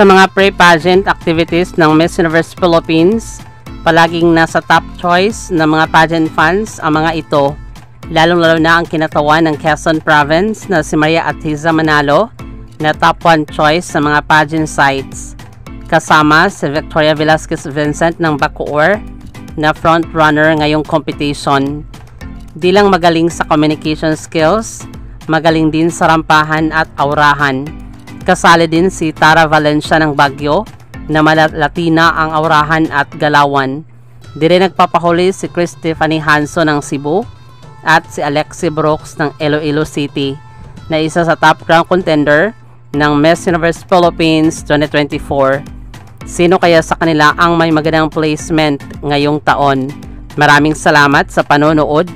Sa mga pre-pageant activities ng Miss Universe Philippines, palaging nasa top choice ng mga pageant fans ang mga ito, lalong-lalo na ang kinatawan ng Quezon Province na si Maria Atiza Manalo na top 1 choice sa mga pageant sites. Kasama si Victoria Velasquez Vincent ng Bacoor na front-runner ngayong competition. Di lang magaling sa communication skills, magaling din sa rampahan at aurahan. Kasali din si Tara Valencia ng Baguio na malalatina ang aurahan at galawan. Di rin nagpapahuli si Christiphanie Hanso ng Cebu at si Alexi Brooks ng Iloilo City na isa sa top crown contender ng Miss Universe Philippines 2024. Sino kaya sa kanila ang may magandang placement ngayong taon? Maraming salamat sa panonood.